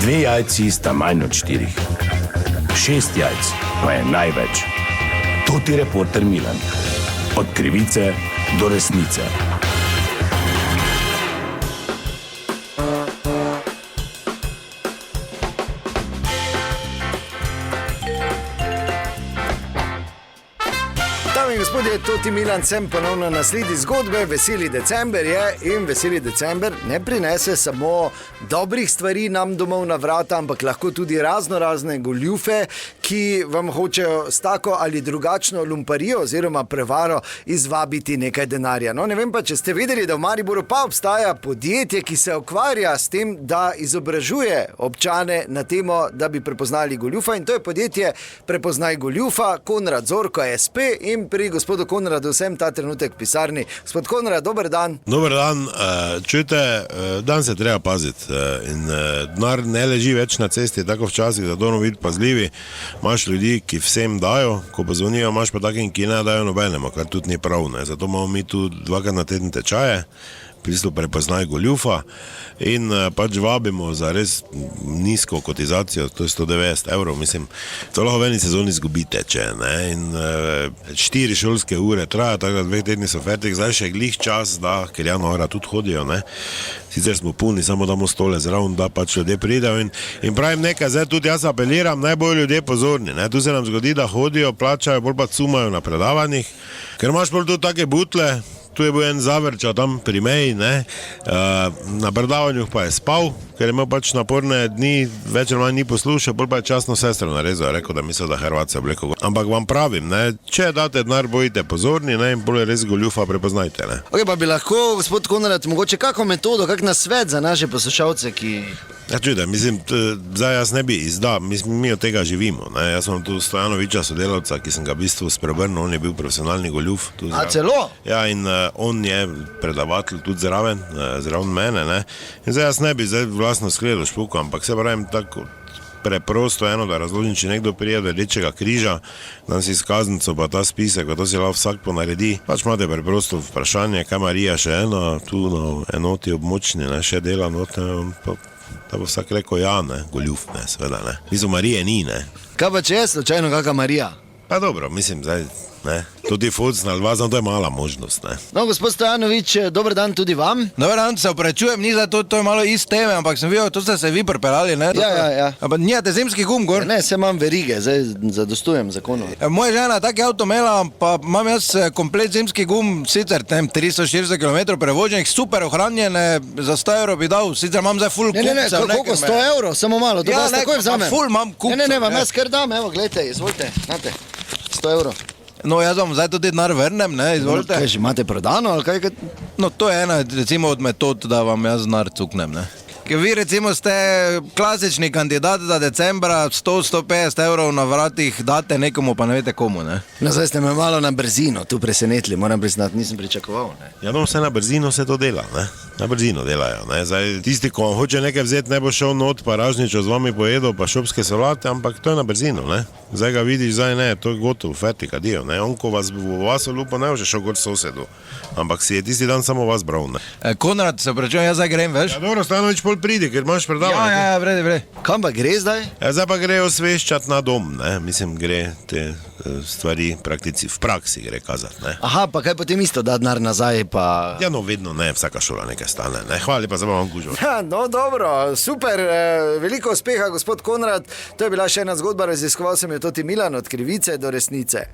2 jajci sta manj od 4. 6 jajc pa je največ. To ti reporter Milan. Od krivice do resnice. Gospodje, Toti Milan, sem ponovno na sledi zgodbe. Veseli december je in veseli december ne prinese samo dobrih stvari nam domov na vrata, ampak lahko tudi razne goljufe, ki vam hočejo s tako ali drugačno lumparijo oziroma prevaro izvabiti nekaj denarja. No, ne vem pa, če ste vedeli, da v Mariboru pa obstaja podjetje, ki se ukvarja s tem, da izobražuje občane na temo, da bi prepoznali goljufa, in to je podjetje Prepoznaj goljufa, Konrad Zorko SP, in pri gospodu Konradu sem ta trenutek v pisarni. Gospod Konrad, dober dan. Dober dan. Čujte, dan se treba paziti in denar ne leži več na cesti, tako včasih, da moramo biti pazljivi. Imaš ljudi, ki vsem dajo, ko pa zvonijo, imaš pa takim, ki ne dajo nobenemu, kar tudi ni prav. Zato imamo mi tu 2krat na teden tečaje, pristo Prepoznaj goljufa, in pač vabimo za res nizko kotizacijo, to je 190 evrov, mislim, to lahko v eni sezoni izgubite, in 4 šolske ure traja, tako da 2 tedni so fertik, zdaj še glih čas, da, ker januara tudi hodijo, sicer smo puni, samo damo stole zraven, da pač ljudje pridejo in pravim nekaj, zdaj tudi jaz apeliram, naj bojo ljudje pozorni, tu se nam zgodi, da hodijo, plačajo, bolj pa cumajo na predavanjih, ker imaš bolj tudi take butle. Tu je bil en Zavrča tam pri meji, na predavanju pa je spal, ker je imel pač naporne dni, večer manj ni poslušal, bolj pa je časno sestro narezal, rekel, da misel, da Hrvat se obleko. Ampak vam pravim, če date denar, bojite pozorni, in bolj res goljufa prepoznajte. Ok, pa bi lahko, gospod Konrad, mogoče kako metodo, kak nasvet za naše poslušalce, ki... Ja, čujte, mislim, zdaj jaz ne bi izdal, mi od tega živimo. Jaz sem tu Stojanoviča sodelavca, ki sem ga v bistvu spreobrnil, on je bil profesionalni goljuf. A celo? Ja, in on je predavatelj tudi zraven mene. In zdaj jaz ne bi vlastno skledo špuko, ampak se pravim tako preprosto eno, da razložim, če nekdo prije do Rdečega križa, dan si izkaznico pa ta spisek, to si lahko vsak ponaredi. Pač imate preprosto vprašanje, kaj Marija še eno, tu na enoti območni, še dela noter, da bo vsak rekel ja, goljuf, seveda, Mizo Marije ni, Kaj pa če je slučajno kakšna Marija? Pa dobro, mislim, zdaj, tudi Focn ali dva, to je mala možnost, No, gospod Stojanovič, dober dan tudi vam. Dober dan, se opravičujem, ni za to je malo iz teme, ampak sem videl, to ste se vi pripeljali, Ja. Ampak nijate zimski gum gor? Ne, se imam verige, zdaj zadostujem zakonu. Moja žena taki avto imela, pa imam jaz komplet zimski gum, sicer 340 km prevoženih, super ohranjene, za 100 evrov bi dal, sicer imam zdaj full kupcev. Ne, koliko 100 evrov, samo malo, to vas takoj vzamem. Full imam kupcev. Ne, vam jaz kar dam, evo, gledajte, izvolite, znate, 100 evrov. No, jaz vam zdaj tudi denar vrnem, izvolite. Kaj, že imate prodano, ali kaj? No, to je ena, recimo, od metod, da vam jaz denar cuknem, Ker vi, recimo, ste klasični kandidat za decembra, 100-150 evrov na vratih date nekomu, pa ne veste komu, No, zdaj ste me malo na brzino tu presenetili, moram priznati, nisem pričakoval, Ja, no, vse na brzino se to dela, Na brzino delajo, Zdaj, tisti, ko vam hoče nekaj vzeti, ne bo šel not, pa ražničo z vami pojedel, pa šopske solate, ampak to je na brzino, Zdaj ga vidiš, zdaj ne, to je gotovo, fertik, adijo, On, ko vas v vas lupo, ne bože šel gor sosedu, ampak si je tisti dan samo vas bral, Konrad, se opravičujem, jaz zdaj grem, veš? Ja, dobro, Stojanovič pol pridi, ker imaš predavanje. Ja, vredi. Kam pa gre zdaj? Ja, zdaj pa gre osveščati na dom, Mislim, gre te stvari v praksi gre kazati, Aha, pa kaj potem isto da denar nazaj, pa... Ja, no, vedno ne, vsaka šola nekaj stane, Hvala lepa, zdaj vam gužo. Ja, no, dobro, super, veliko uspeha, gospod Konrad. To je bila še ena zgodba, raziskoval sem jo Toti Milan, od krivice do resnice.